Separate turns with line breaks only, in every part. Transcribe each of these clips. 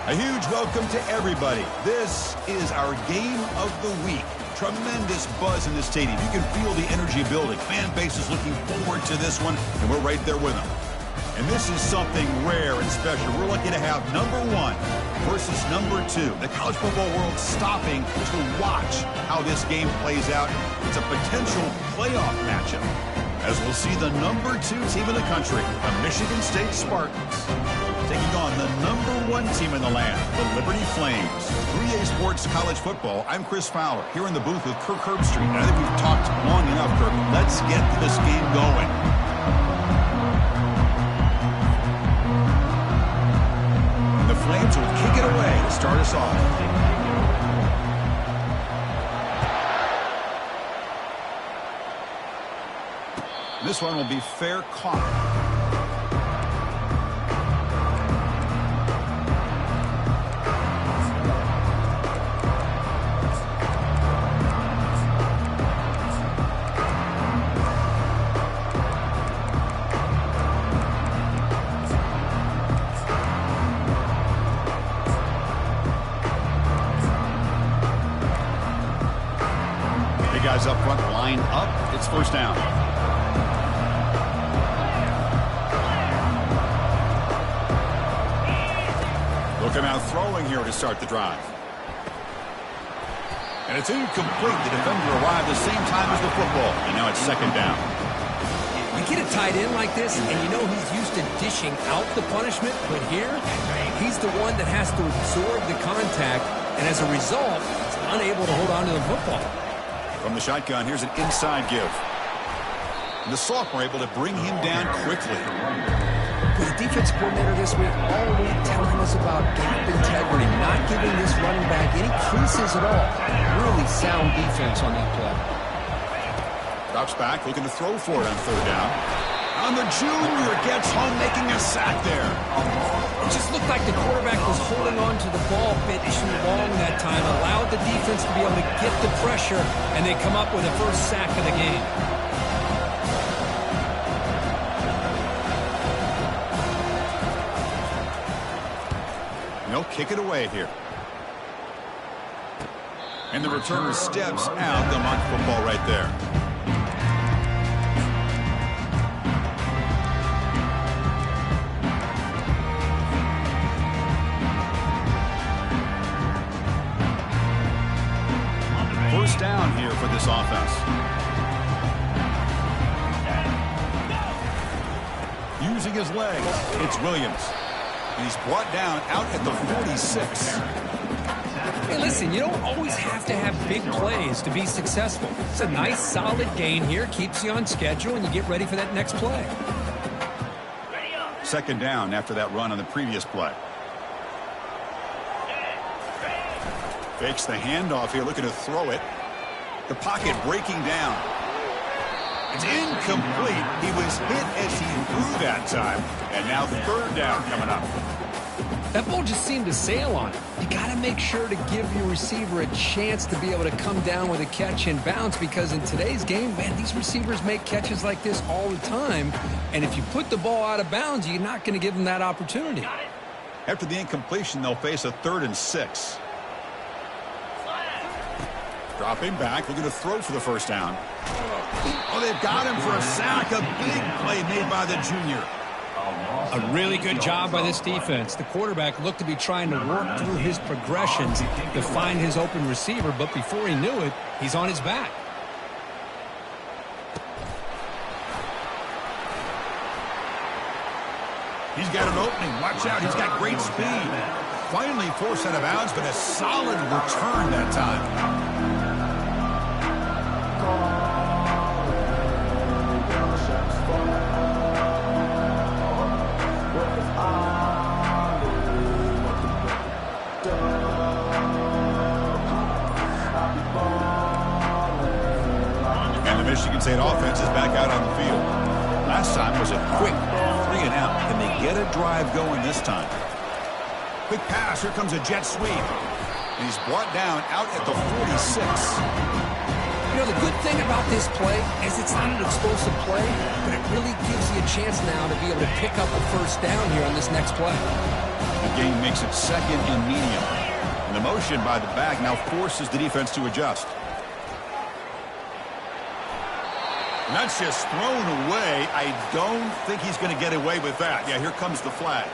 A huge welcome to everybody. This is our game of the week. Tremendous buzz in the stadium. You can feel the energy building. Fan base is looking forward to this one, and we're right there with them. And this is something rare and special. We're lucky to have number 1 versus number 2. The college football world stopping to watch how this game plays out. It's a potential playoff matchup, as we'll see the number 2 team in the country, the Michigan State Spartans, taking on the number 1 team in the land, the Liberty Flames. 3A Sports College Football. I'm Chris Fowler, here in the booth with Kirk Herbstreit. I think we've talked long enough, Kirk. Let's get this game going. The Flames will kick it away to start us off. This one will be fair caught. Guys up front, line up. It's first down. Looking out throwing here to start the drive. And it's incomplete. The defender arrived the same time as the football. And now it's second down.
You get a tight end like this, and you know he's used to dishing out the punishment. But here, he's the one that has to absorb the contact. And as a result, he's unable to hold on to the football.
From the shotgun, here's an inside give. And the sophomore able to bring him down quickly.
The defense coordinator this week already telling us about gap integrity, not giving this running back any creases at all. Really sound defense on that play.
Drops back, looking to throw for it on third down. On the junior, gets home, making a sack there.
It just looked like the quarterback was holding on to the ball a bit too long that time, allowed the defense to be able to get the pressure, and they come up with the first sack of the game.
They'll kick it away here. And the returner steps out. The Mont football right there. First down here for this offense. Using his legs, it's Williams. And he's brought down out at the 46.
Hey, listen, you don't always have to have big plays to be successful. It's a nice, solid gain here, keeps you on schedule, and you get ready for that next play.
Second down after that run on the previous play. Fakes the handoff here, looking to throw it. The pocket breaking down. It's incomplete. He was hit as he threw that time. And now third down coming up.
That ball just seemed to sail on it. You got to make sure to give your receiver a chance to be able to come down with a catch and bounce, because in today's game, man, these receivers make catches like this all the time. And if you put the ball out of bounds, you're not going to give them that opportunity.
After the incompletion, they'll face a 3rd and 6. Dropping back, looking to throw for the first down. Oh, they've got him for a sack. A big play made by the junior.
A really good job by this defense. The quarterback looked to be trying to work through his progressions to find his open receiver, but before he knew it, he's on his back.
He's got an opening. Watch out. He's got great speed. Finally forced out of bounds, but a solid return that time. And the Michigan State offense is back out on the field. Last time was a quick 3 and out. Can they get a drive going this time? Quick pass. Here comes a jet sweep. And he's brought down out at the 46.
You know, the good thing about this play is it's not an explosive play, but it really gives you a chance now to be able to pick up a first down here on this next play.
The game makes it second and medium. And the motion by the back now forces the defense to adjust. And that's just thrown away. I don't think he's going to get away with that. Yeah, here comes the flag.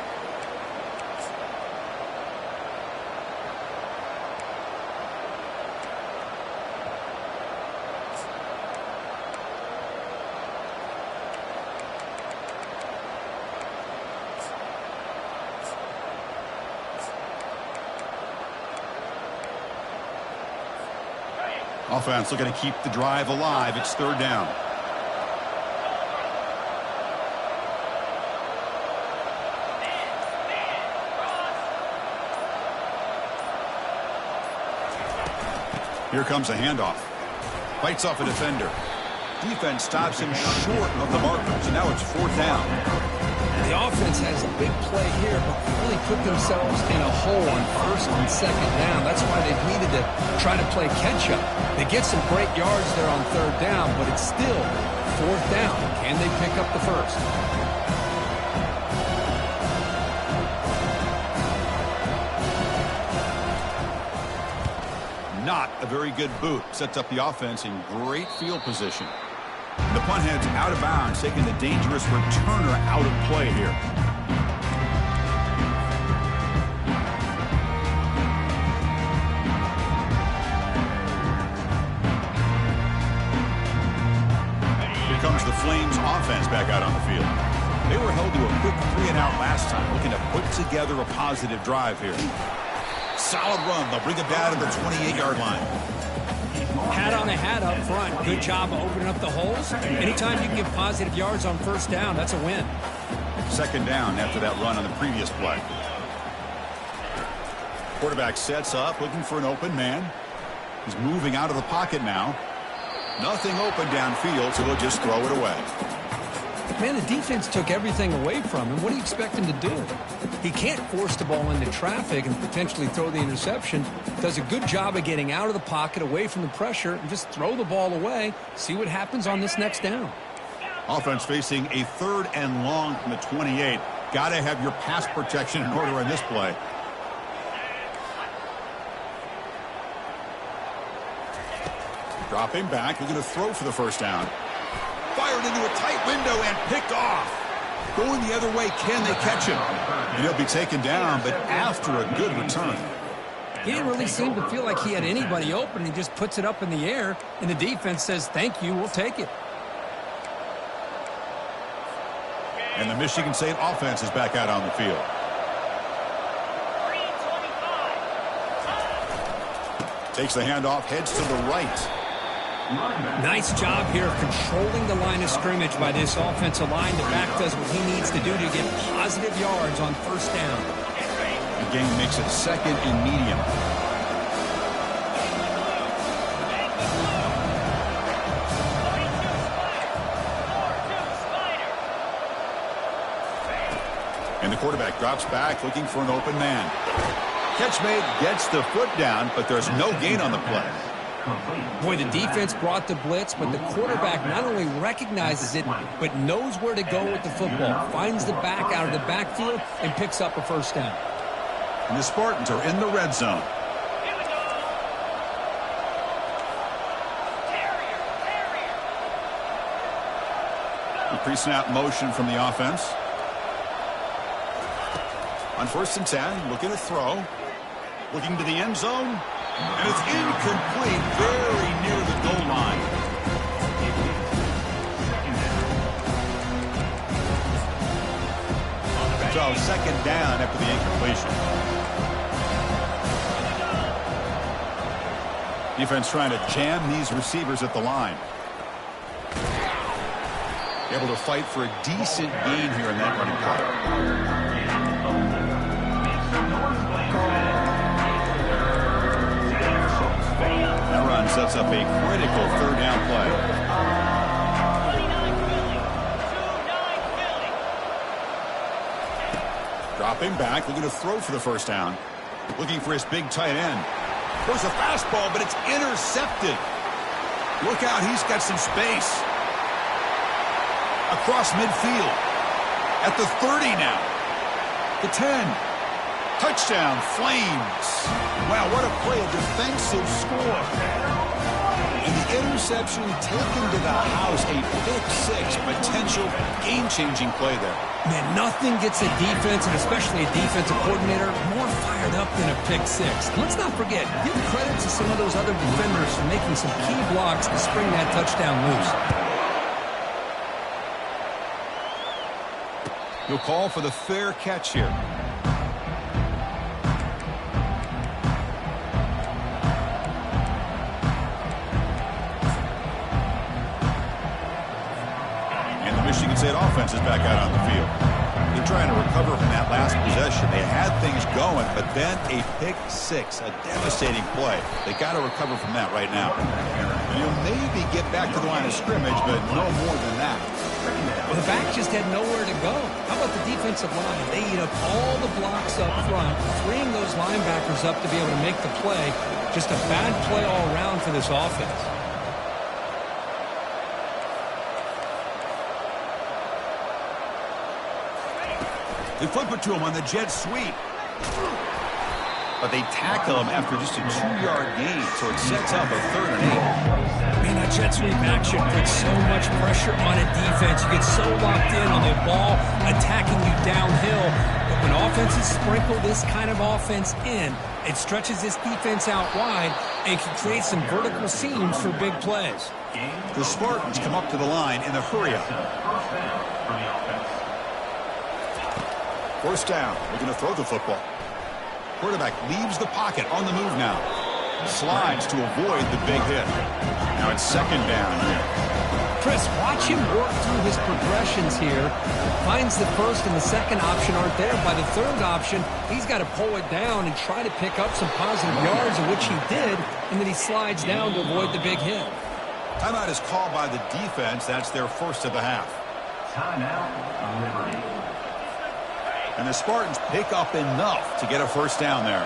Offense looking to keep the drive alive. It's third down. Here comes a handoff. Fights off a defender. Defense stops him short of the markers, and now it's fourth down.
The offense has a big play here, but really put themselves in a hole on first and second down. That's why they've needed to try to play catch-up. They get some great yards there on third down, but it's still fourth down. Can they pick up the first?
Not a very good boot. Sets up the offense in great field position. The punt heads out of bounds, taking the dangerous returner out of play here. Here comes the Flames offense back out on the field. They were held to a quick 3-and-out last time, looking to put together a positive drive here. Solid run. They'll bring it down to the 28-yard line.
Hat on a hat up front. Good job of opening up the holes. Anytime you can get positive yards on first down, that's a win.
Second down after that run on the previous play. Quarterback sets up, looking for an open man. He's moving out of the pocket now. Nothing open downfield, so he'll just throw it away.
Man, the defense took everything away from him. What do you expect him to do? He can't force the ball into traffic and potentially throw the interception. Does a good job of getting out of the pocket, away from the pressure, and just throw the ball away. See what happens on this next down.
Offense facing a 3rd and long from the 28. Got to have your pass protection in order on this play. Dropping back, looking to throw for the first down. Fired into a tight window and picked off. Going the other way, can they catch him? And he'll be taken down, but after a good return.
He didn't really seem to feel like he had anybody open. He just puts it up in the air, and the defense says, thank you, we'll take it.
And the Michigan State offense is back out on the field. Takes the handoff, heads to the right.
Nice job here of controlling the line of scrimmage by this offensive line. The back does what he needs to do to get positive yards on first down.
The game makes it second and medium. And the quarterback drops back, looking for an open man. Catch made, gets the foot down, but there's no gain on the play.
Boy, the defense brought the blitz, but the quarterback not only recognizes it, but knows where to go with the football. Finds the back out of the backfield and picks up a first down.
And the Spartans are in the red zone. The pre-snap motion from the offense. On 1st and 10, looking to throw. Looking to the end zone. And it's incomplete, very near the goal line. So, second down after the incompletion. Defense trying to jam these receivers at the line. Able to fight for a decent gain here in that running play. That run sets up a critical 3rd down play. Dropping back, looking to throw for the first down. Looking for his big tight end. There's a fastball, but it's intercepted. Look out, he's got some space. Across midfield. At the 30 now. The 10. Touchdown, Flames. Wow, what a play, a defensive score. And the interception taken to the house, a pick-6, potential game-changing play there.
Man, nothing gets a defense, and especially a defensive coordinator, more fired up than a pick-6. Let's not forget, give credit to some of those other defenders for making some key blocks to spring that touchdown loose.
You'll call for the fair catch here. Michigan State offense is back out on the field. They're trying to recover from that last possession. They had things going, but then a pick-6, a devastating play. They got to recover from that right now. You'll maybe get back to the line of scrimmage, but no more than that.
Well, the back just had nowhere to go. How about the defensive line? They eat up all the blocks up front, freeing those linebackers up to be able to make the play. Just a bad play all around for this offense.
They flip it to him on the jet sweep. But they tackle him after just a 2-yard gain, so it sets up a 3rd and 8.
Man, that jet sweep action puts so much pressure on a defense. You get so locked in on the ball attacking you downhill. But when offenses sprinkle this kind of offense in, it stretches this defense out wide and can create some vertical seams for big plays.
The Spartans come up to the line in the hurry-up. First down. We're going to throw the football. Quarterback leaves the pocket on the move now. Slides to avoid the big hit. Now it's 2nd down here.
Chris, watch him work through his progressions here. Finds the first and the second option aren't there. By the 3rd option, he's got to pull it down and try to pick up some positive yards, of which he did, and then he slides down to avoid the big hit.
Timeout is called by the defense. That's their first of the half.
Timeout, Liberty.
And the Spartans pick up enough to get a first down there.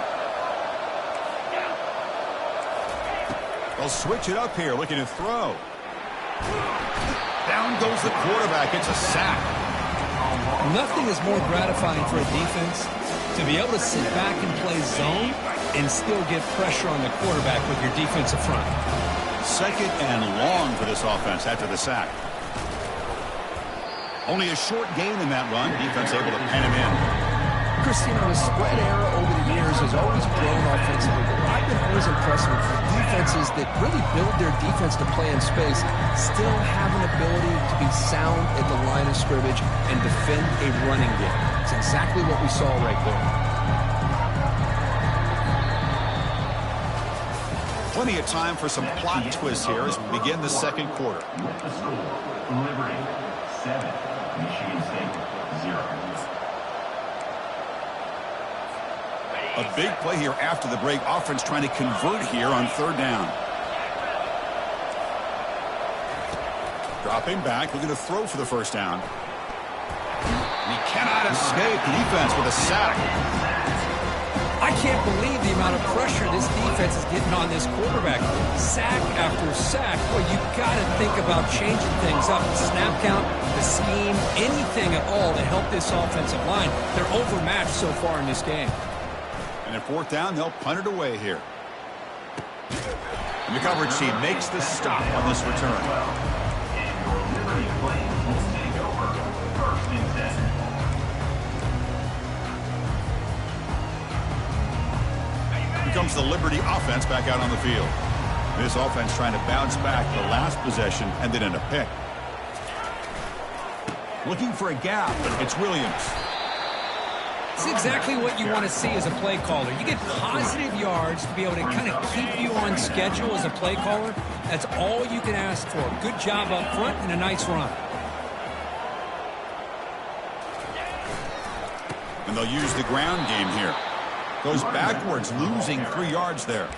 They'll switch it up here, looking to throw. Down goes the quarterback. It's a sack.
Nothing is more gratifying for a defense to be able to sit back and play zone and still get pressure on the quarterback with your defensive front.
2nd and long for this offense after the sack. Only a short gain in that run. Defense able to pen him in.
Christine, the spread era over the years has always grown offensively, but what I've been always impressed with defenses that really build their defense to play in space still have an ability to be sound at the line of scrimmage and defend a running game. It's exactly what we saw right there.
Plenty of time for some plot twists here as we begin the 2nd quarter.
Liberty 7, Michigan State 0.
A big play here after the break. Offense trying to convert here on 3rd down. Dropping back, looking to throw for the first down. And he cannot escape. Defense with a sack.
I can't believe the amount of pressure this defense is getting on this quarterback. Sack after sack. Well, you got to think about changing things up. The snap count, the scheme, anything at all to help this offensive line. They're overmatched so far in this game.
And at 4th down, they'll punt it away here. And the coverage team makes the stop on this return.
And your Liberty Flames will take over 1st and 10.
Here comes the Liberty offense back out on the field. This offense trying to bounce back the last possession and then in a pick. Looking for a gap, it's Williams.
It's exactly what you want to see as a play caller. You get positive yards to be able to kind of keep you on schedule as a play caller. That's all you can ask for. Good job up front and a nice run.
And they'll use the ground game here. Goes backwards, losing 3 yards there.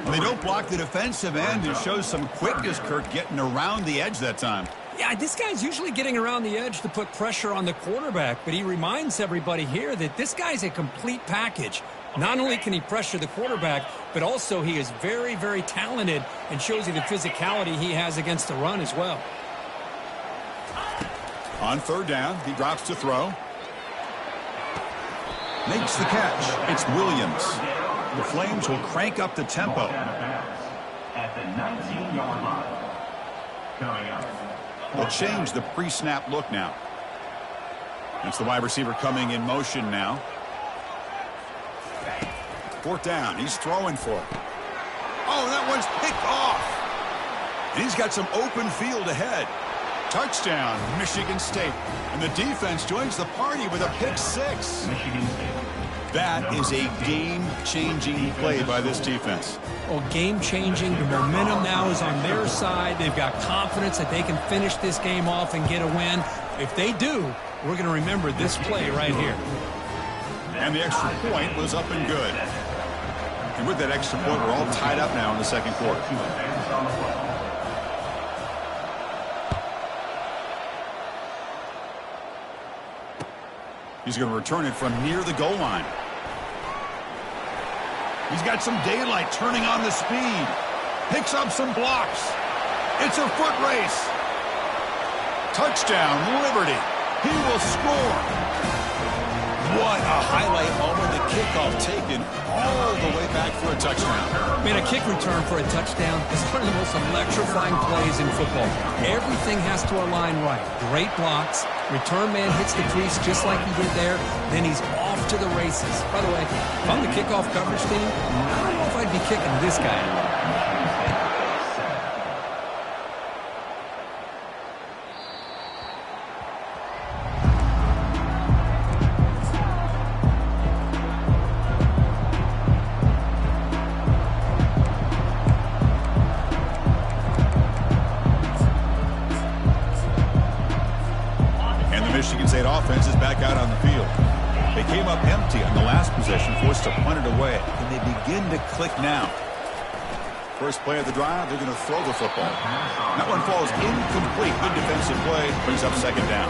Well, they don't block the defensive end. It shows some quickness, Kirk, getting around the edge that time.
Yeah, this guy's usually getting around the edge to put pressure on the quarterback, but he reminds everybody here that this guy's a complete package. Not only can he pressure the quarterback, but also he is very, very talented and shows you the physicality he has against the run as well.
On 3rd down, he drops to throw. Makes the catch. It's Williams. The Flames will crank up the tempo.
At the 19-yard line. Coming up.
They'll change the pre-snap look now. It's the wide receiver coming in motion now. Fourth down. He's throwing for it. Oh, that one's picked off. And he's got some open field ahead. Touchdown, Michigan State. And the defense joins the party with a pick six.
Michigan State.
That is a game-changing play by this defense.
Well, game-changing. The momentum now is on their side. They've got confidence that they can finish this game off and get a win. If they do, we're going to remember this play right here.
And the extra point was up and good. And with that extra point, we're all tied up now in the second quarter. He's going to return it from near the goal line. He's got some daylight turning on the speed. Picks up some blocks. It's a foot race. Touchdown, Liberty. He will score. What a highlight moment. The kickoff taken all the way back for a touchdown.
Man, a kick return for a touchdown is one of the most electrifying plays in football. Everything has to align right. Great blocks. Return man hits the crease just like he did there. Then he's off to the races. By the way, if I'm the kickoff coverage team, I don't know if I'd be kicking this guy anymore.
Michigan State offense is back out on the field. They came up empty on the last possession, forced to punt it away, and they begin to click now. First play of the drive, they're going to throw the football. That one falls incomplete. Good defensive play, brings up second down.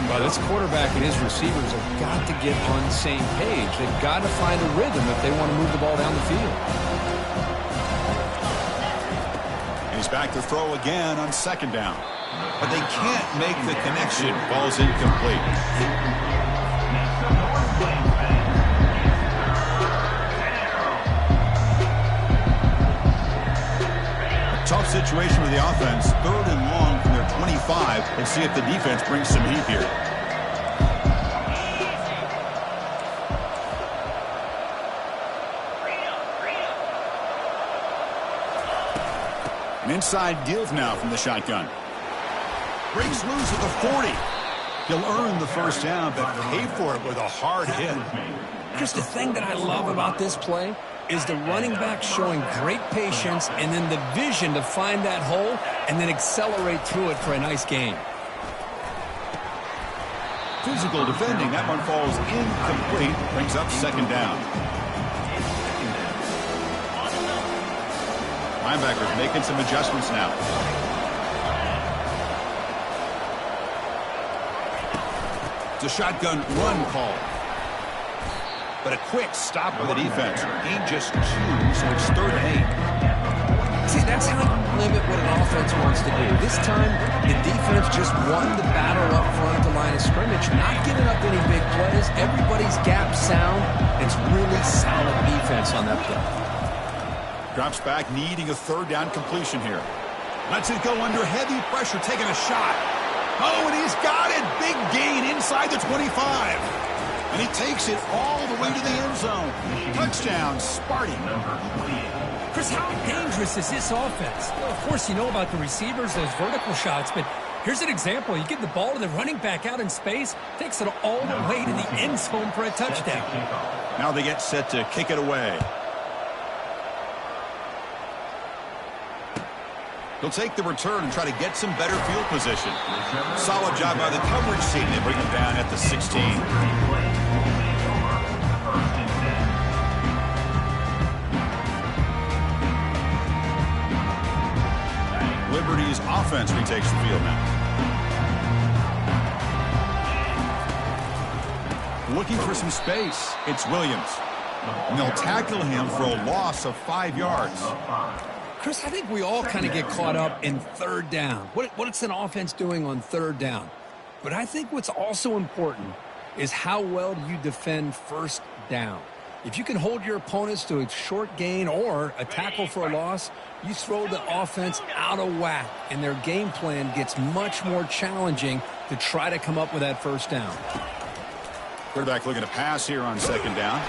Well, this quarterback and his receivers have got to get on the same page. They've got to find a rhythm if they want to move the ball down the field.
And he's back to throw again on second down. But they can't make the connection. Ball's incomplete. A tough situation with the offense. Third and long from their 25. Let's see if the defense brings some heat here. An inside give now from the shotgun. Breaks loose at the 40. He'll earn the first down, but pay for it with a hard hit.
Chris, the thing that I love about this play is the running back showing great patience and then the vision to find that hole and then accelerate through it for a nice gain.
Physical defending. That one falls incomplete. Brings up second down. Linebackers making some adjustments now. It's a shotgun run call. But a quick stop by the defense. He just chews, so it's 3rd and 8.
See, that's how you limit what an offense wants to do. This time, the defense just won the battle up front at the line of scrimmage, not giving up any big plays. Everybody's gap sound. It's really solid defense on that play.
Drops back, needing a 3rd down completion here. Lets it go under heavy pressure, taking a shot. Oh, and he's got it. Big gain inside the 25. And he takes it all the way to the end zone. Touchdown, Sparty.
Chris, how dangerous is this offense? Well, of course, you know about the receivers, those vertical shots, but here's an example. You give the ball to the running back out in space, takes it all the way to the end zone for a touchdown.
Now they get set to kick it away. He'll take the return and try to get some better field position. Solid job by the coverage team. They bring him down at the 16. Liberty's offense retakes the field now. Looking for some space. It's Williams. And they'll tackle him for a loss of 5 yards.
Chris, I think we all kind of get caught up in 3rd down. What's an offense doing on 3rd down? But I think what's also important is how well do you defend first down. If you can hold your opponents to a short gain or a tackle for a loss, you throw the offense out of whack, and their game plan gets much more challenging to try to come up with that first down.
Quarterback looking to pass here on second down.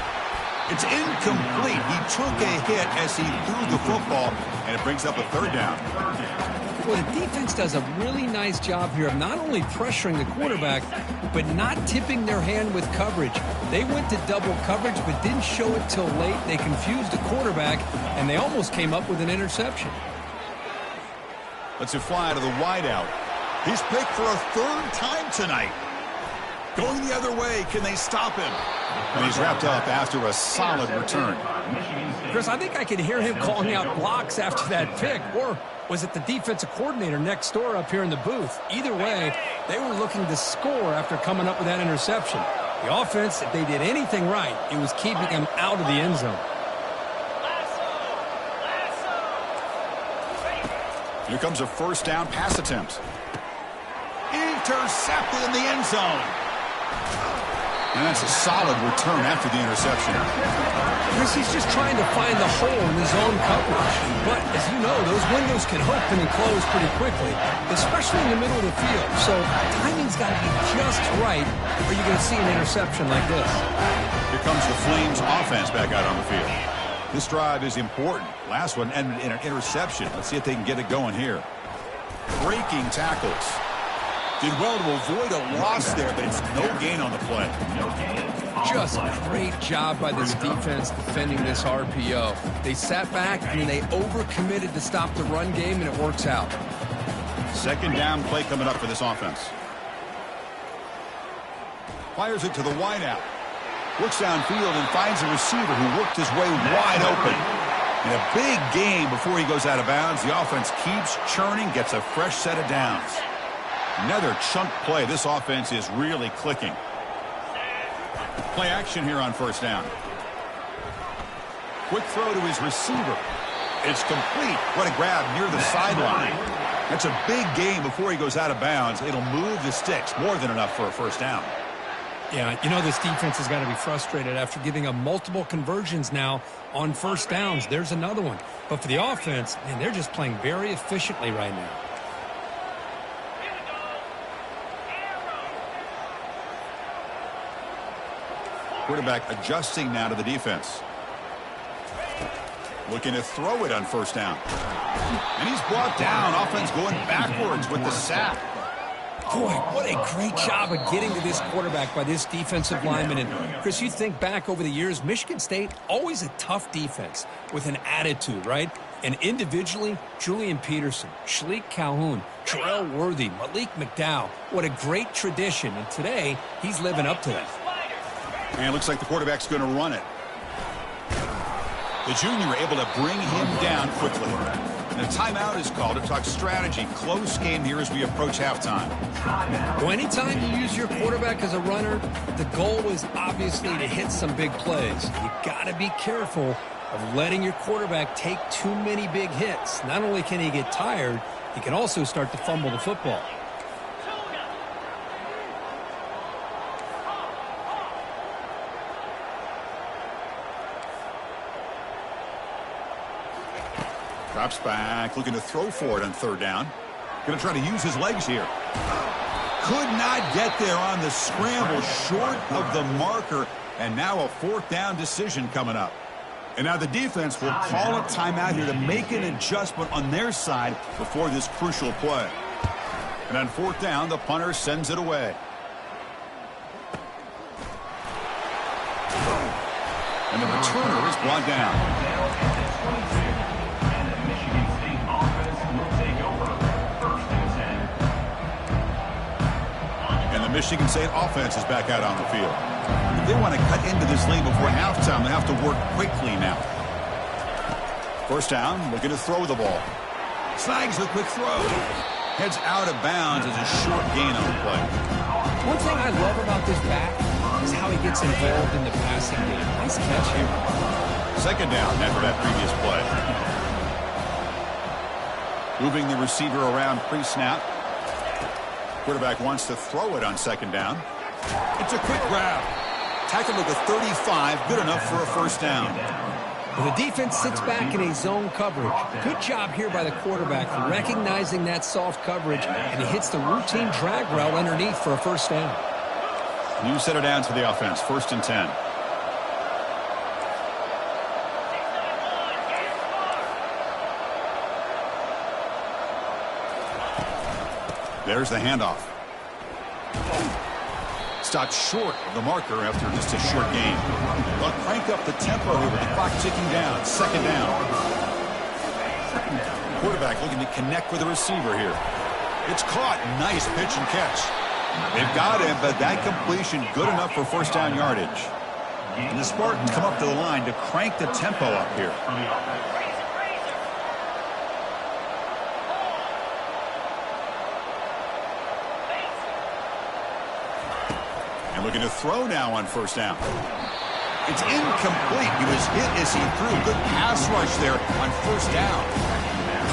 It's incomplete. He took a hit as he threw the football, and it brings up a third down.
Well, the defense does a really nice job here of not only pressuring the quarterback, but not tipping their hand with coverage. They went to double coverage, but didn't show it till late. They confused the quarterback, and they almost came up with an interception.
Let's fly to the wideout. He's picked for a third time tonight. Going the other way, can they stop him? And he's wrapped up after a solid return.
Chris, I think I could hear him calling out blocks after that pick. Or was it the defensive coordinator next door up here in the booth? Either way, they were looking to score after coming up with that interception. The offense, if they did anything right, it was keeping them out of the end zone.
Here comes a first down pass attempt. Intercepted in the end zone. And that's a solid return after the interception.
Chris, he's just trying to find the hole in his own coverage. But, as you know, those windows can open and close pretty quickly, especially in the middle of the field. So, timing's got to be just right, or you're going to see an interception like this.
Here comes the Flames offense back out on the field. This drive is important. Last one ended in an interception. Let's see if they can get it going here. Breaking tackles. Did well to avoid a loss there, but it's no gain on the play.
Just a great job by this defense defending this RPO. They sat back and then they overcommitted to stop the run game, and it works out.
Second down play coming up for this offense. Fires it to the wideout. Looks downfield and finds a receiver who worked his way wide open. In a big game before he goes out of bounds, the offense keeps churning, gets a fresh set of downs. Another chunk play. This offense is really clicking. Play action here on first down. Quick throw to his receiver. It's complete. What a grab near the sideline. That's a big game before he goes out of bounds. It'll move the sticks. More than enough for a first down.
Yeah, you know this defense has got to be frustrated after giving up multiple conversions now on first downs. There's another one. But for the offense, man, they're just playing very efficiently right now.
Quarterback adjusting now to the defense. Looking to throw it on first down. And he's brought down. Offense going backwards with the sack.
Boy, what a great job of getting to this quarterback by this defensive lineman. And, Chris, you think back over the years, Michigan State, always a tough defense with an attitude, right? And individually, Julian Peterson, Shalik Calhoun, Terrell Worthy, Malik McDowell. What a great tradition. And today, he's living up to that.
And it looks like the quarterback's going to run it. The junior able to bring him down quickly. And a timeout is called to talk strategy. Close game here as we approach halftime.
Well, anytime you use your quarterback as a runner, the goal is obviously to hit some big plays. You got to be careful of letting your quarterback take too many big hits. Not only can he get tired, he can also start to fumble the football.
Drops back, looking to throw for it on third down. Going to try to use his legs here. Could not get there on the scramble, short of the marker, and now a fourth down decision coming up. And now the defense will call a timeout here to make an adjustment on their side before this crucial play. And on fourth down, the punter sends it away. And the returner is brought down. Michigan State offense is back out on the field. If they want to cut into this lead before halftime, they have to work quickly now. First down, looking to throw the ball. Snags the quick throw. Heads out of bounds as a short gain on the play.
One thing I love about this back is how he gets involved in the passing game. Nice catch here.
Second down after that previous play. Moving the receiver around pre-snap. Quarterback wants to throw it on second down. It's a quick grab. Tackled at the 35, good enough for a first down.
Well, the defense sits back in a zone coverage. Good job here by the quarterback recognizing that soft coverage, and he hits the routine drag route underneath for a first down.
You set it down to the offense, 1st and 10. There's the handoff. Stopped short of the marker after just a short gain. But crank up the tempo here with the clock ticking down. 2nd down. Quarterback looking to connect with the receiver here. It's caught. Nice pitch and catch. They've got him, but that completion good enough for first down yardage. And the Spartans come up to the line to crank the tempo up here. Looking to throw now on first down. It's incomplete. He was hit as he threw. Good pass rush there on first down.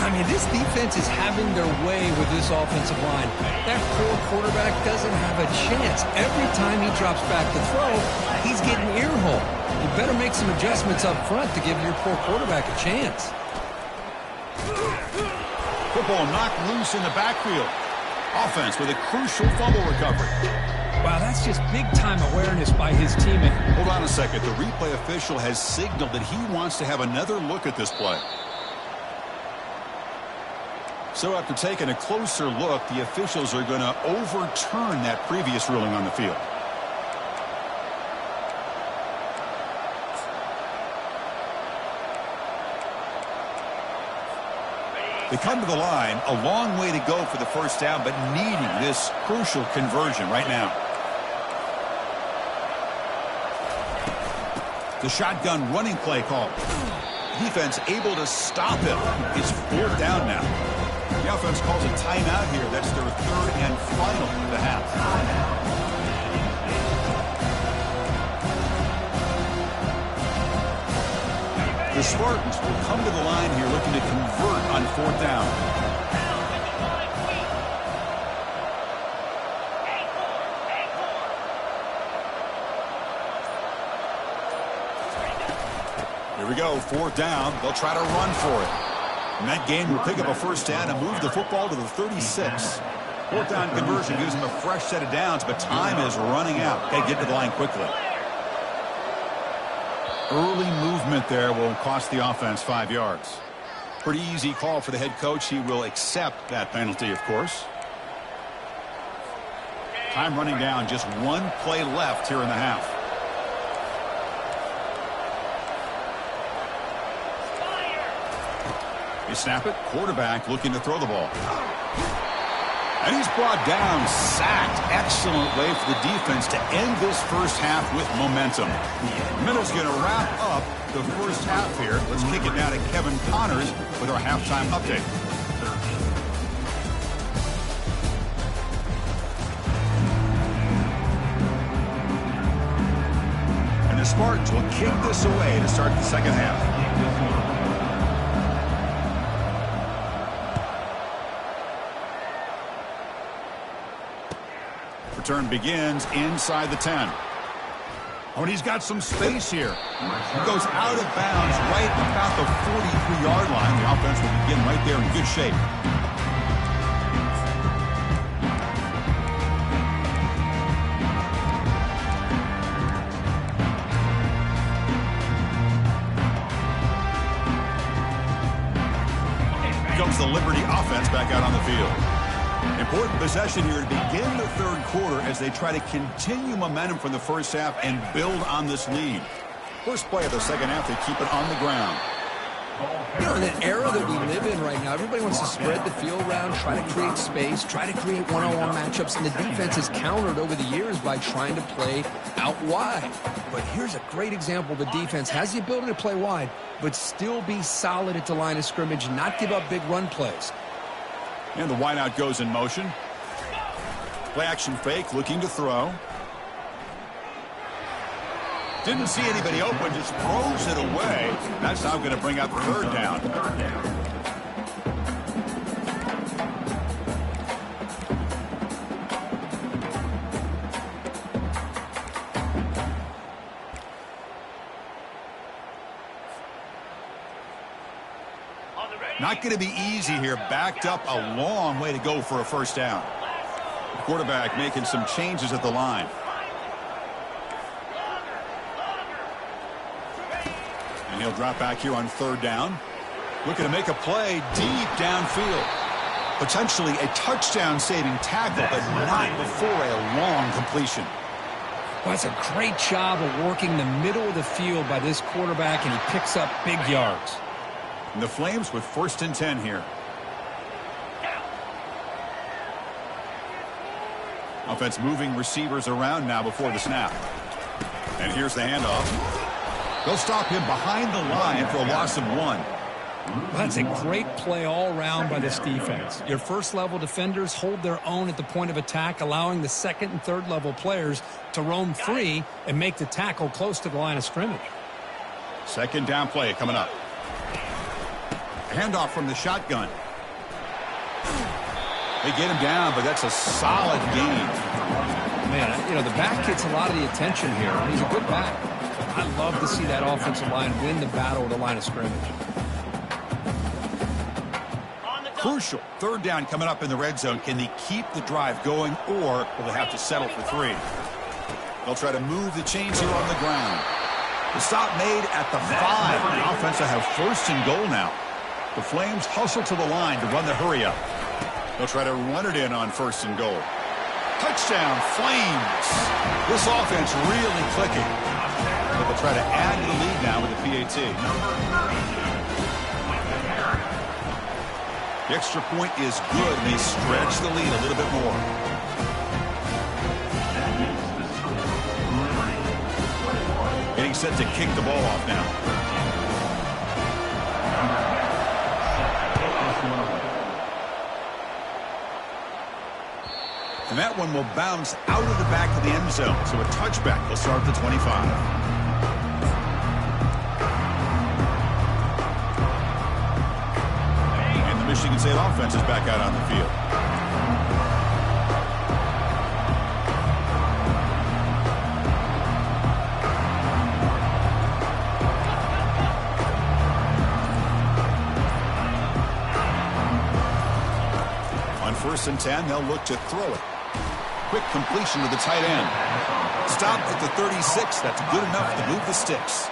I mean, this defense is having their way with this offensive line. That poor quarterback doesn't have a chance. Every time he drops back to throw, he's getting earhole. You better make some adjustments up front to give your poor quarterback a chance.
Football knocked loose in the backfield. Offense with a crucial fumble recovery.
Wow, that's just big-time awareness by his teammate.
Hold on a second. The replay official has signaled that he wants to have another look at this play. So after taking a closer look, the officials are going to overturn that previous ruling on the field. They come to the line, a long way to go for the first down, but needing this crucial conversion right now. The shotgun running play call. Defense able to stop him. It's 4th down now. The offense calls a timeout here. That's their 3rd and final of the half. The Spartans will come to the line here looking to convert on 4th down. Here we go, 4th down. They'll try to run for it. And that gain will pick up a first down and move the football to the 36. 4th down conversion gives them a fresh set of downs, but time is running out. Got to get to the line quickly. Early movement there will cost the offense 5 yards. Pretty easy call for the head coach. He will accept that penalty, of course. Time running down, just 1 play left here in the half. They snap it. Quarterback looking to throw the ball. And he's brought down, sacked. Excellent way for the defense to end this first half with momentum. Minnows going to wrap up the first half here. Let's kick it now to Kevin Connors with our halftime update. And the Spartans will kick this away to start the second half. Return begins inside the 10. Oh, and he's got some space here. He goes out of bounds right about the 43-yard line. The offense will begin right there in good shape. Here comes the Liberty offense back out on the field. Important possession here to begin the 3rd quarter as they try to continue momentum from the first half and build on this lead. First play of the second half, they keep it on the ground.
You know, in an era that we live in right now, everybody wants to spread the field around, try to create space, try to create one-on-one matchups, and the defense has countered over the years by trying to play out wide. But here's a great example. The defense has the ability to play wide, but still be solid at the line of scrimmage and not give up big run plays.
And the wideout goes in motion. Play action fake, looking to throw. Didn't see anybody open, just throws it away. That's now going to bring up 3rd down. Not going to be easy here. Backed up a long way to go for a first down. The quarterback making some changes at the line. And he'll drop back here on third down. Looking to make a play deep downfield. Potentially a touchdown-saving tackle, but not before a long completion.
Well, that's a great job of working the middle of the field by this quarterback, and he picks up big yards.
And the Flames with 1st and 10 here. Offense moving receivers around now before the snap. And here's the handoff. They'll stop him behind the line for a loss of 1.
That's a great play all around by this defense. Your first-level defenders hold their own at the point of attack, allowing the second and third-level players to roam free and make the tackle close to the line of scrimmage.
Second down play coming up. Handoff from the shotgun. They get him down, but that's a solid gain.
Man, you know, the back gets a lot of the attention here. He's a good back. I love to see that offensive line win the battle of the line of scrimmage.
Crucial. Third down coming up in the red zone. Can they keep the drive going, or will they have to settle for 3? They'll try to move the chains here on the ground. The stop made at the 5. The offense will have 1st and goal now. The Flames hustle to the line to run the hurry up. They'll try to run it in on 1st and goal. Touchdown, Flames. This offense really clicking. But they'll try to add to the lead now with the PAT. The extra point is good, and they stretch the lead a little bit more. Getting set to kick the ball off now. And that one will bounce out of the back of the end zone. So a touchback will start at the 25. Michigan State offense is back out on the field. On 1st and 10, they'll look to throw it. Quick completion to the tight end. Stop at the 36. That's good enough to move the sticks.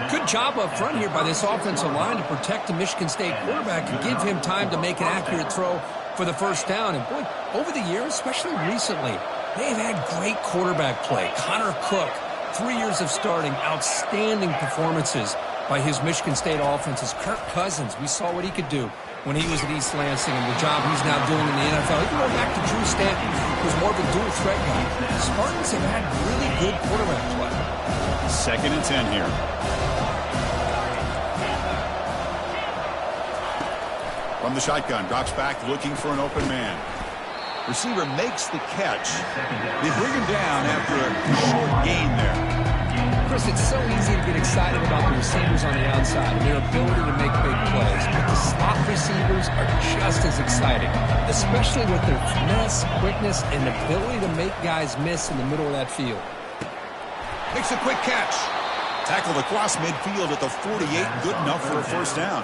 Good job up front here by this offensive line to protect the Michigan State quarterback and give him time to make an accurate throw for the first down. And boy, over the years, especially recently, they've had great quarterback play. Connor Cook, 3 years of starting, outstanding performances by his Michigan State offenses. Kirk Cousins, we saw what he could do when he was at East Lansing and the job he's now doing in the NFL. You can go back to Drew Stanton, who's more of a dual threat guy. The Spartans have had really good quarterback play.
2nd and 10 here. From the shotgun, drops back looking for an open man. Receiver makes the catch. They bring him down after a short gain there.
Chris, it's so easy to get excited about the receivers on the outside and their ability to make big plays, but the slot receivers are just as exciting, especially with their finesse, quickness, and ability to make guys miss in the middle of that field.
Makes a quick catch. Tackled across midfield at the 48, good enough for a first down.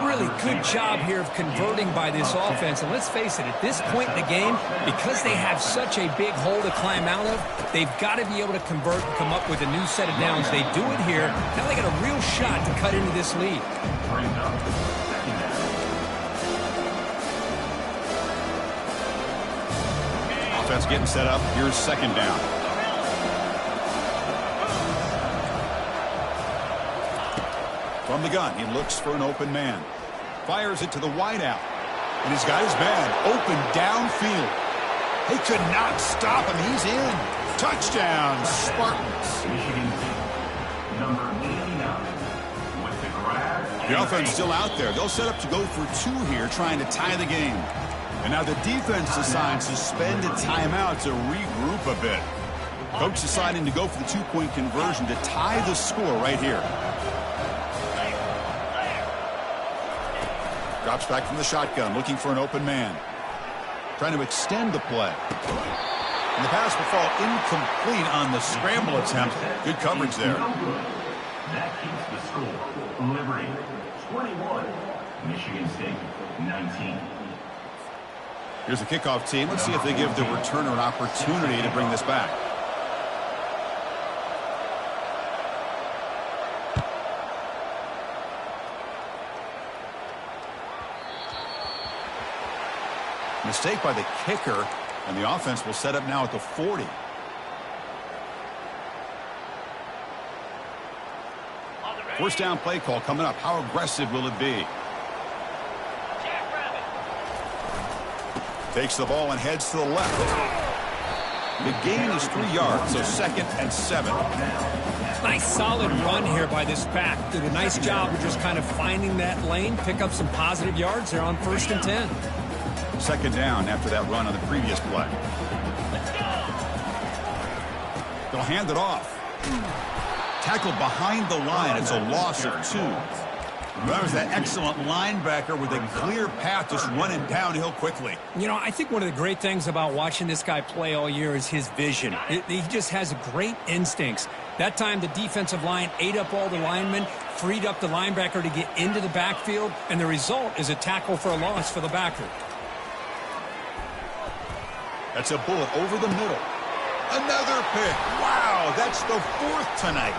Really good job here of converting by this offense. And let's face it, at this point in the game, because they have such a big hole to climb out of, they've got to be able to convert and come up with a new set of downs. They do it here. Now they got a real shot to cut into this lead.
Offense getting set up. Here's 2nd down. From the gun, he looks for an open man. Fires it to the wideout. And he's got his man open downfield. They could not stop him. He's in. Touchdown, Spartans.
Number 89 with the grab.
The offense still out there. They'll set up to go for 2 here, trying to tie the game. And now the defense decides suspended timeout to regroup a bit. Coach deciding to go for the 2-point conversion to tie the score right here. Drops back from the shotgun, looking for an open man. Trying to extend the play. And the pass will fall incomplete on the scramble attempt. Good coverage there.
That keeps the score. Liberty 21, Michigan State, 19.
Here's the kickoff team. Let's see if they give the returner an opportunity to bring this back. Mistake by the kicker, and the offense will set up now at the 40. First down play call coming up. How aggressive will it be? Takes the ball and heads to the left. The gain is 3 yards, so 2nd and 7.
Nice solid run here by this back. Did a nice job of just kind of finding that lane, pick up some positive yards there on 1st and 10.
2nd down after that run on the previous play. They'll hand it off. Tackled behind the line. It's a loss of 2. That was that excellent linebacker with a clear path just running downhill quickly.
You know, I think one of the great things about watching this guy play all year is his vision. He just has great instincts. That time the defensive line ate up all the linemen, freed up the linebacker to get into the backfield, and the result is a tackle for a loss for the backer.
That's a bullet over the middle. Another pick. Wow, that's the 4th tonight.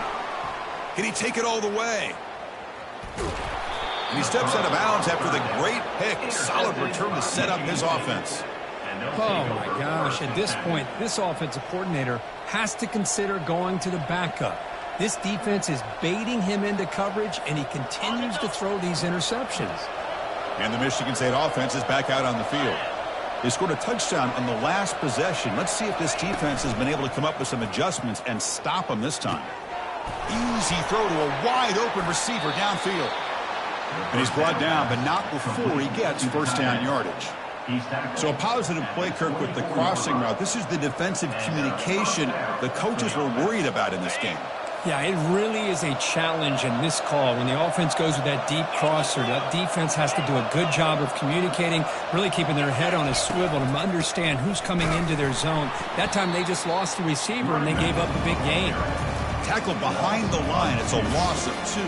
Can he take it all the way? And he steps out of bounds after the great pick. Solid return to set up his offense.
Oh, my gosh. At this point, this offensive coordinator has to consider going to the backup. This defense is baiting him into coverage, and he continues to throw these interceptions.
And the Michigan State offense is back out on the field. They scored a touchdown on the last possession. Let's see if this defense has been able to come up with some adjustments and stop them this time. Easy throw to a wide-open receiver downfield. And he's brought down, but not before he gets first down yardage. So a positive play, Kirk, with the crossing route. This is the defensive communication the coaches were worried about in this game.
Yeah, it really is a challenge in this call. When the offense goes with that deep crosser, that defense has to do a good job of communicating, really keeping their head on a swivel to understand who's coming into their zone. That time they just lost the receiver and they gave up a big gain.
Tackled behind the line. It's a loss of 2.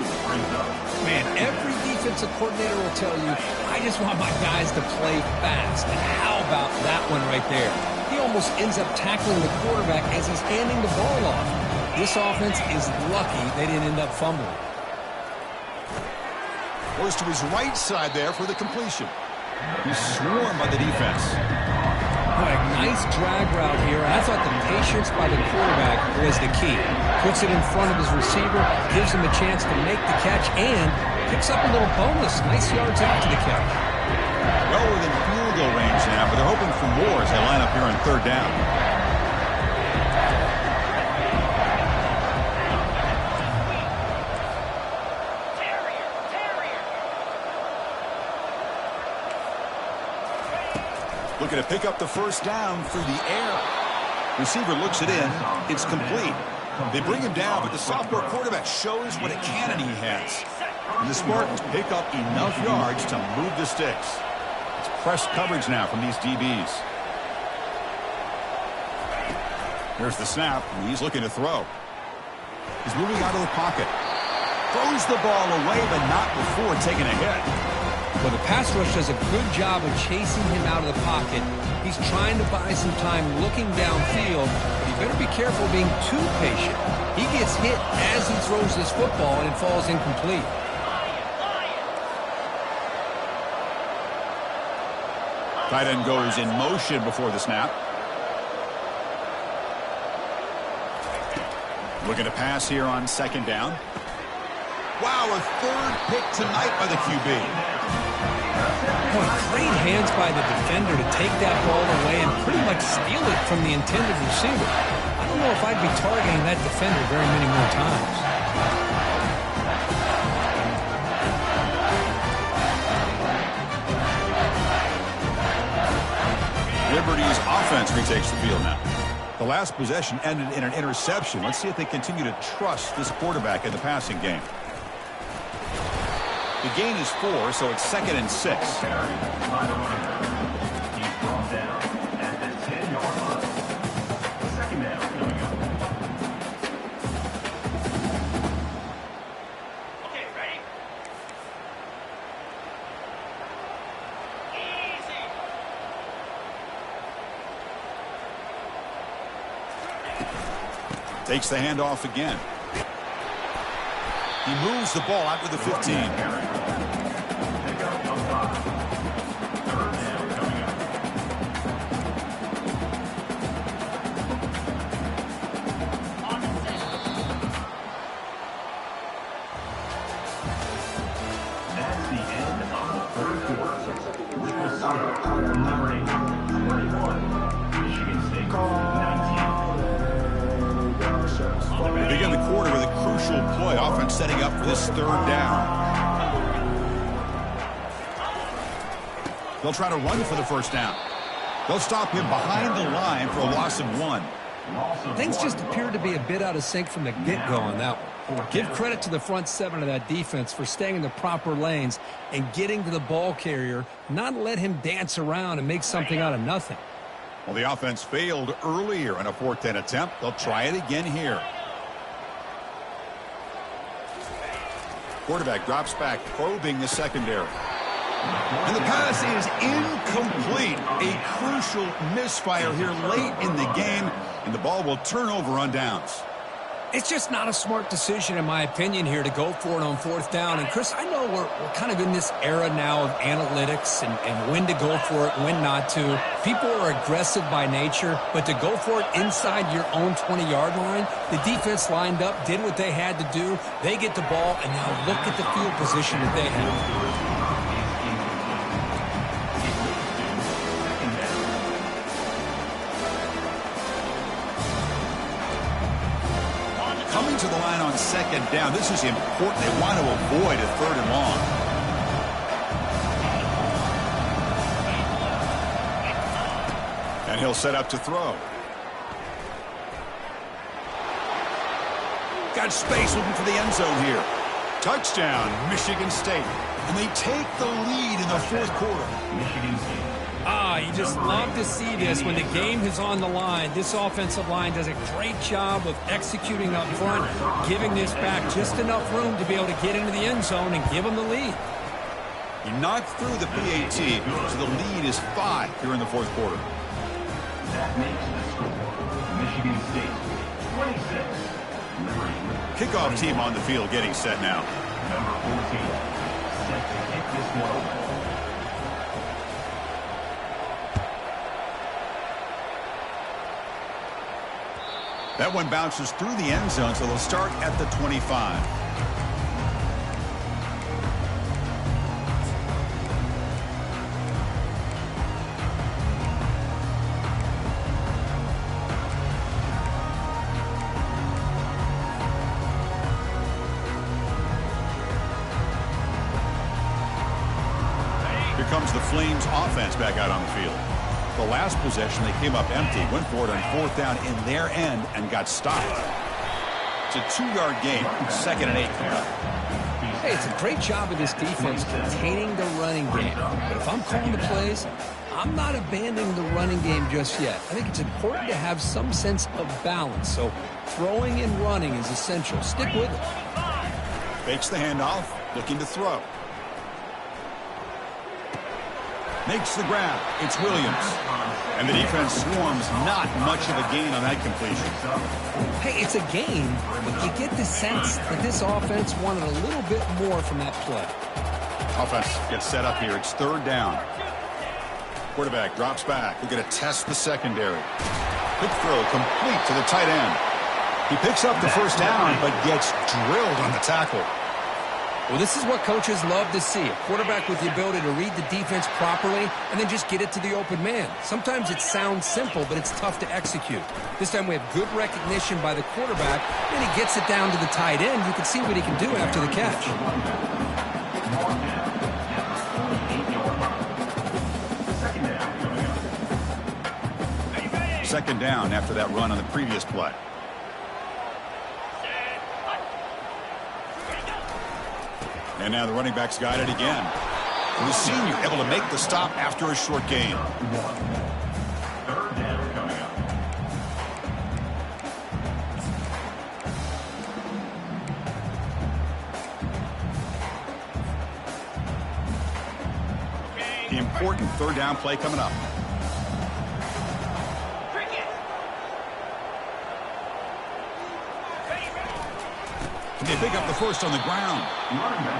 Man, every defensive coordinator will tell you, I just want my guys to play fast. And how about that one right there? He almost ends up tackling the quarterback as he's handing the ball off. This offense is lucky they didn't end up fumbling.
Goes to his right side there for the completion. He's swarmed by the defense.
What a nice drag route here. I thought the patience by the quarterback was the key. Puts it in front of his receiver, gives him a chance to make the catch, and picks up a little bonus. Nice yards after the catch.
Well within field goal range now, but they're hoping for more as they line up here on 3rd down. Looking to pick up the first down through the air. Receiver looks it in. It's complete. They bring him down, but the sophomore quarterback shows what a cannon he has. And the Spartans pick up enough yards to move the sticks. It's press coverage now from these DBs. Here's the snap, and he's looking to throw. He's moving out of the pocket. Throws the ball away, but not before taking a hit.
Well, the pass rush does a good job of chasing him out of the pocket. He's trying to buy some time looking downfield, but he better be careful being too patient. He gets hit as he throws this football, and it falls incomplete.
Tight end goes in motion before the snap. Looking to pass here on 2nd down. Wow, a 3rd pick tonight by the QB.
Boy, great hands by the defender to take that ball away and pretty much steal it from the intended receiver. I don't know if I'd be targeting that defender very many more times.
Liberty's offense retakes the field now. The last possession ended in an interception. Let's see if they continue to trust this quarterback in the passing game. The gain is 4, so it's 2nd and 6.
He's brought down at the 10-yard line. 2nd down coming up. Okay, ready?
Takes the handoff again. He moves the ball out to the 15.
That's the end of the third quarter. Which will start number 8, 41, Michigan State, 19.
They begin the quarter with a crucial play. Offense setting up for this third down. They'll try to run for the first down. They'll stop him behind the line for a loss of 1.
Things just appeared to be a bit out of sync from the get-go on that one. Give credit to the front 7 of that defense for staying in the proper lanes and getting to the ball carrier, not let him dance around and make something out of nothing.
Well, the offense failed earlier in a 4th down attempt. They'll try it again here. Quarterback drops back, probing the secondary. And the pass is incomplete. A crucial misfire here late in the game, and the ball will turn over on downs.
It's just not a smart decision, in my opinion, here to go for it on 4th down. And, Chris, I know we're kind of in this era now of analytics and when to go for it, when not to. People are aggressive by nature, but to go for it inside your own 20-yard line, the defense lined up, did what they had to do. They get the ball, and now look at the field position that they have.
Coming to the line on 2nd down. This is important. They want to avoid a 3rd and long. And he'll set up to throw. Got space looking for the end zone here. Touchdown, Michigan State. And they take the lead in the 4th quarter.
Michigan State.
You just love to see this when the game is on the line. This offensive line does a great job of executing up front, giving this back just enough room to be able to get into the end zone and give them the lead.
He knocked through the PAT, so the lead is 5 here in the 4th quarter.
That makes the score Michigan State 26.
Kickoff team on the field getting set now.
Number 14, set to kick this one away.
That one bounces through the end zone, so they'll start at the 25. Here comes the Flames offense back out on the field. The last possession, they came up empty, went for it on 4th down in their end and got stopped. It's a 2-yard gain, 2nd and 8.
Hey, it's a great job of this defense containing the running game. But if I'm calling the plays, I'm not abandoning the running game just yet. I think it's important to have some sense of balance. So throwing and running is essential. Stick with it.
Fakes the handoff, looking to throw. Makes the grab. It's Williams. And the defense swarms, not much of a gain on that completion.
Hey, it's a gain, but you get the sense that this offense wanted a little bit more from that play.
Offense gets set up here. It's 3rd down. Quarterback drops back. We're going to test the secondary. Quick throw complete to the tight end. He picks up the first down, but gets drilled on the tackle.
Well, this is what coaches love to see. A quarterback with the ability to read the defense properly and then just get it to the open man. Sometimes it sounds simple, but it's tough to execute. This time we have good recognition by the quarterback, and he gets it down to the tight end. You can see what he can do after the catch.
Second down after that run on the previous play. And now the running back's got it again. And the senior able to make the stop after a short gain.
3rd down coming up.
The important 3rd down play coming up. They pick up the first on the ground.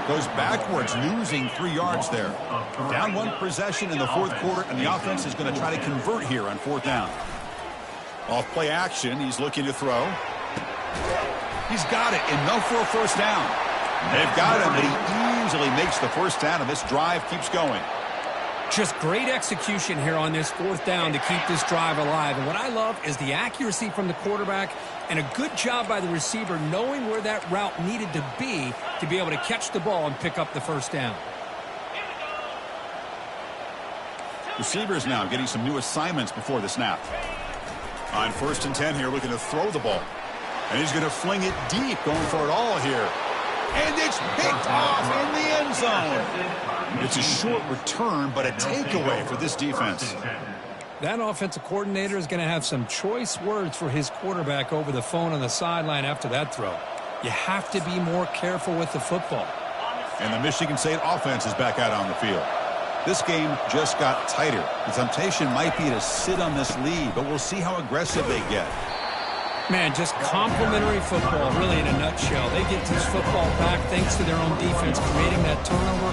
Goes backwards, losing 3 yards there. Down 1 possession in the fourth quarter, and the offense is going to try to convert here on 4th down. Off play action, he's looking to throw. He's got it, enough for a first down. They've got him, but he easily makes the first down, and this drive keeps going.
Just great execution here on this 4th down to keep this drive alive. And what I love is the accuracy from the quarterback and a good job by the receiver knowing where that route needed to be able to catch the ball and pick up the first down.
Receivers now getting some new assignments before the snap. On 1st and 10 here, looking to throw the ball. And he's going to fling it deep, going for it all here. And it's picked off in the end zone. It's a short return, but a takeaway for this defense.
That offensive coordinator is going to have some choice words for his quarterback over the phone on the sideline after that throw. You have to be more careful with the football.
And the Michigan State offense is back out on the field. This game just got tighter. The temptation might be to sit on this lead, but we'll see how aggressive they get.
Man, just complimentary football, really, in a nutshell. They get this football back thanks to their own defense, creating that turnover,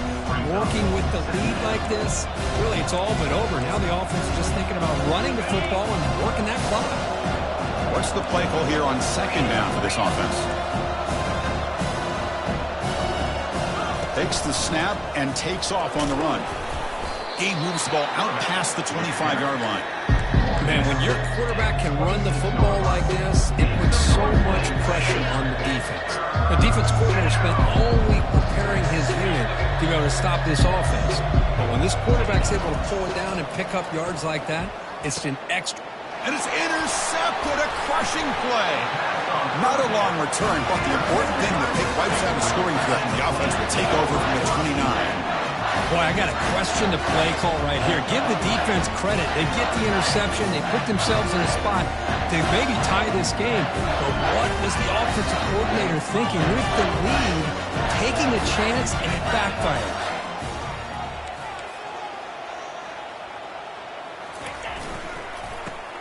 working with the lead like this. Really, it's all but over. Now the offense is just thinking about running the football and working that clock.
What's the play call here on 2nd down for this offense? Takes the snap and takes off on the run. He moves the ball out past the 25-yard line.
Man, when your quarterback can run the football like this, it puts so much pressure on the defense. The defense coordinator spent all week preparing his unit to be able to stop this offense. But when this quarterback's able to pull it down and pick up yards like that, it's an extra.
And it's intercepted, a crushing play. Not a long return, but the important thing, the pick wipes out a scoring threat, and the offense will take over from the 29.
Boy, I got to question the play call right here. Give the defense credit. They get the interception. They put themselves in a spot to maybe tie this game. But what was the offensive coordinator thinking with the lead, taking a chance, and it backfires?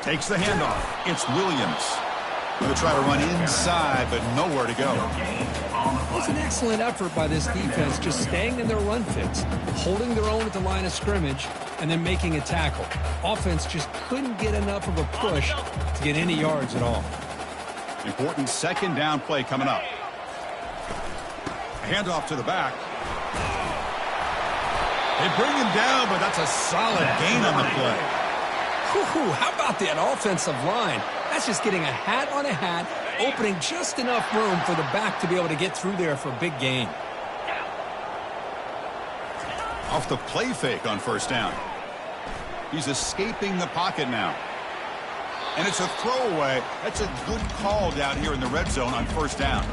Takes the handoff. It's Williams. Going to try to run inside, but nowhere to go.
It was an excellent effort by this defense, just staying in their run fits, holding their own at the line of scrimmage, and then making a tackle. Offense just couldn't get enough of a push to get any yards at all.
Important 2nd down play coming up. Handoff to the back. They bring him down, but that's a solid gain on the play.
Whew, how about that offensive line? That's just getting a hat on a hat, opening just enough room for the back to be able to get through there for a big gain.
Off the play fake on 1st down. He's escaping the pocket now. And it's a throwaway. That's a good call down here in the red zone on 1st down.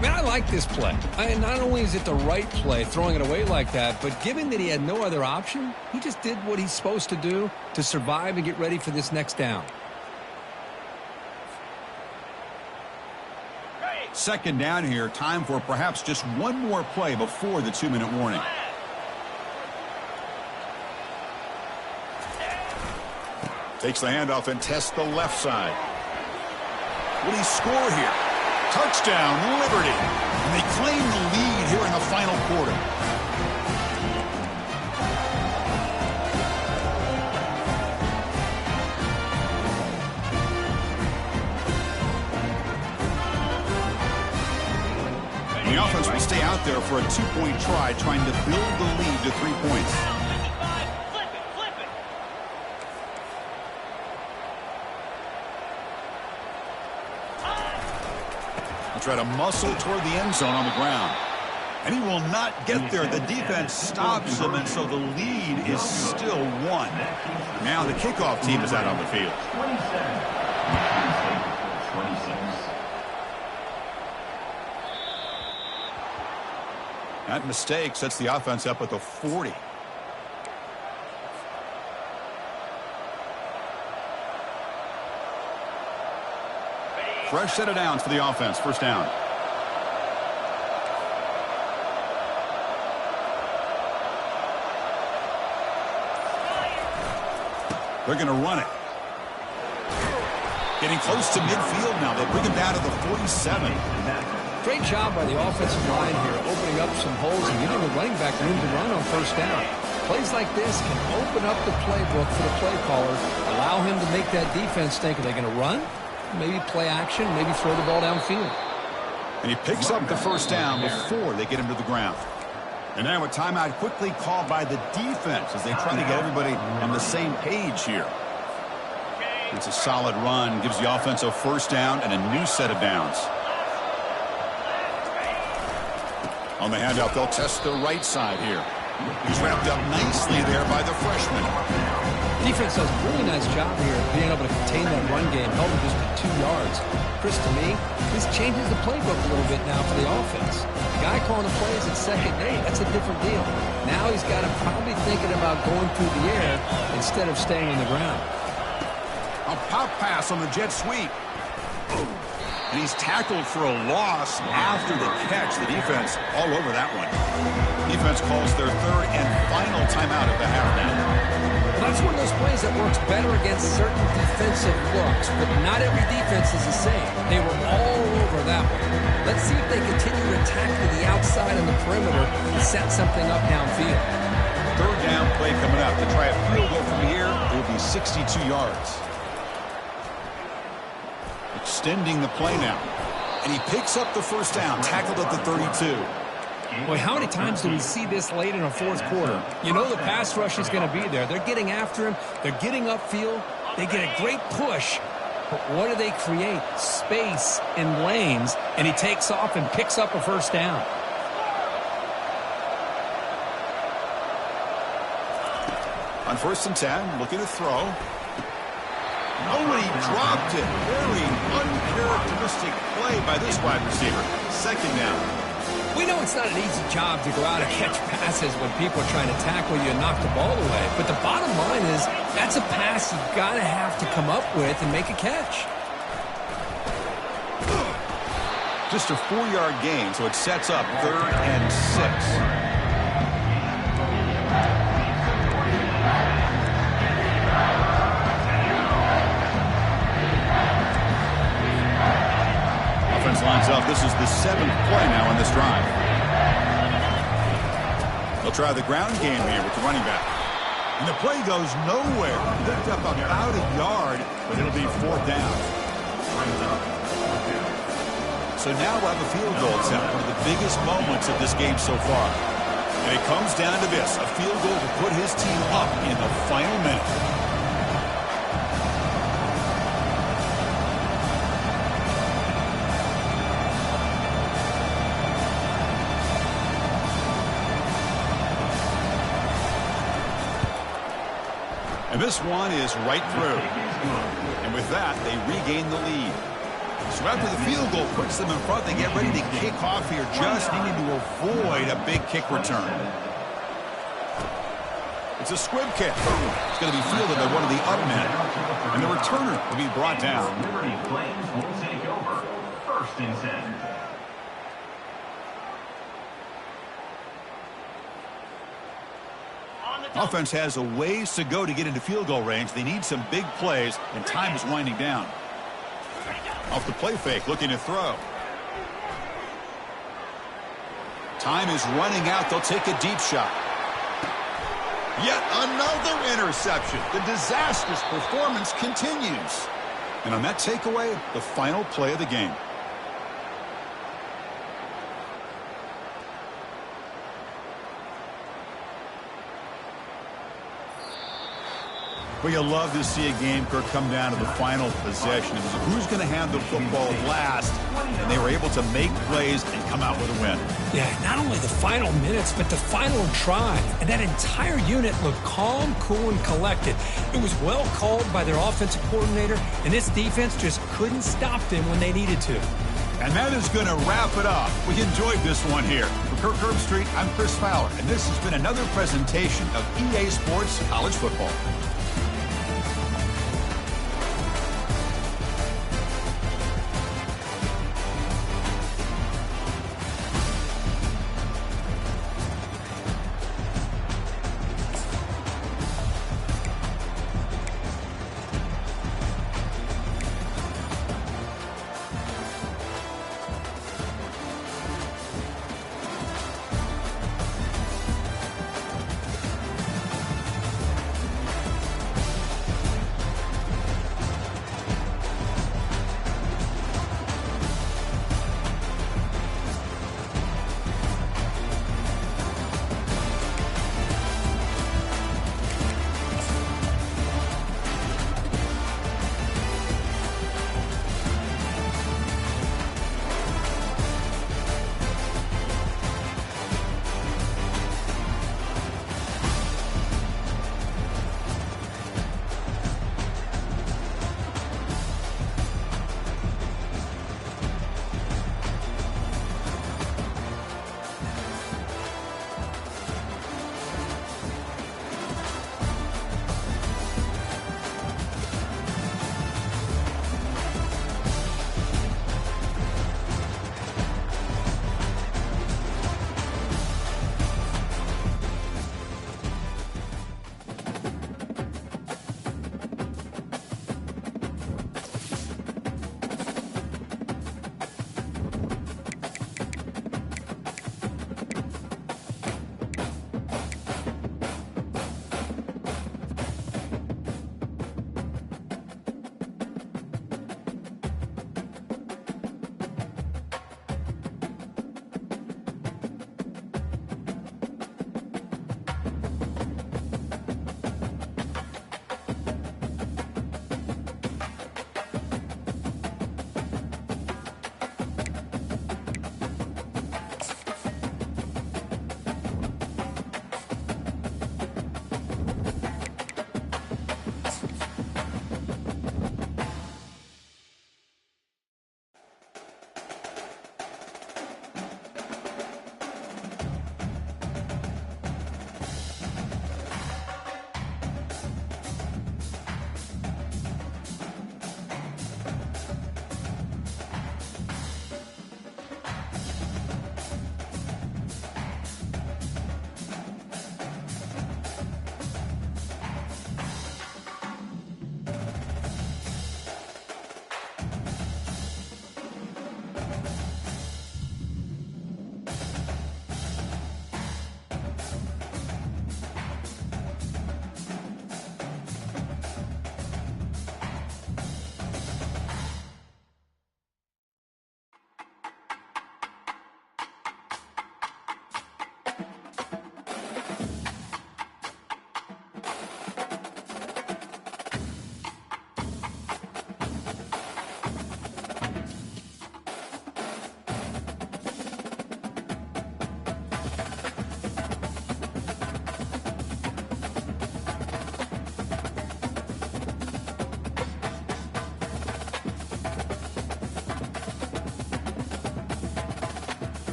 Man, I like this play. Not only is it the right play, throwing it away like that, but given that he had no other option, he just did what he's supposed to do to survive and get ready for this next down.
2nd down here. Time for perhaps just one more play before the 2-minute warning. Takes the handoff and tests the left side. Will he score here? Touchdown, Liberty. And they claim the lead here in the final quarter. The offense will stay out there for a 2-point try, trying to build the lead to 3 points. They'll try to muscle toward the end zone on the ground. And he will not get there. The defense stops him, and so the lead is still 1. Now the kickoff team is out on the field.
26.
That mistake sets the offense up at the 40. Fresh set of downs for the offense. 1st down. They're going to run it. Getting close to midfield now. They bring him down to the 47.
Great job by the offensive line here, opening up some holes and giving the running back room to run on first down. Plays like this can open up the playbook for the play caller, allow him to make that defense think, are they going to run? Maybe play action, maybe throw the ball downfield.
And he picks up the first down before they get him to the ground. And now a timeout quickly called by the defense as they try to get everybody on the same page here. It's a solid run, gives the offense a first down and a new set of downs. On the handout, they'll test the right side here. He's wrapped up nicely there by the freshman.
Defense does a really nice job here of being able to contain that run game, held him just 2 yards. Chris, to me, this changes the playbook a little bit now for the offense. The guy calling the plays at second day, that's a different deal. Now he's got him probably thinking about going through the air instead of staying on the ground.
A pop pass on the jet sweep. And he's tackled for a loss after the catch. The defense all over that one. Defense calls their third and final timeout of the half now.
Well, that's one of those plays that works better against certain defensive looks, but not every defense is the same. They were all over that one. Let's see if they continue to attack to the outside and the perimeter and set something up downfield.
Third down play coming up. To try a field goal from here, it will be 62 yards. Extending the play now. And he picks up the first down, tackled at the 32.
Boy, how many times do we see this late in a fourth quarter? You know the pass rush is going to be there. They're getting after him. They're getting upfield. They get a great push. But what do they create? Space in lanes. And he takes off and picks up a first down.
On 1st and 10, looking to throw. Oh, and he dropped it. Very uncharacteristic play by this wide receiver. Second down.
We know it's not an easy job to go out and catch passes when people are trying to tackle you and knock the ball away. But the bottom line is that's a pass you've got to have to come up with and make a catch.
Just a 4-yard gain, so it sets up 3rd and 6. Offense lines up. This is the 7th play now on this drive. They'll try the ground game here with the running back. And the play goes nowhere. Picked up about a yard, but it'll be 4th down. So now we'll have a field goal attempt, one of the biggest moments of this game so far. And it comes down to this, a field goal to put his team up in the final minute. And this one is right through. And with that, they regain the lead. So after the field goal puts them in front, they get ready to kick off here, just needing to avoid a big kick return. It's a squib kick. It's going to be fielded by one of the up men. And the returner will be brought down.
Liberty Flames will take over. 1st and 10.
Offense has a ways to go to get into field goal range. They need some big plays, and time is winding down. Off the play fake, looking to throw. Time is running out. They'll take a deep shot. Yet another interception. The disastrous performance continues. And on that takeaway, the final play of the game. Well, you'll love to see a game, Kirk, come down to the final possession. It was who's going to have the football last, and they were able to make plays and come out with a win.
Yeah, not only the final minutes, but the final drive. And that entire unit looked calm, cool, and collected. It was well called by their offensive coordinator, and this defense just couldn't stop them when they needed to.
And that is going to wrap it up. We enjoyed this one here. For Kirk Herbstreit, I'm Chris Fowler, and this has been another presentation of EA Sports College Football.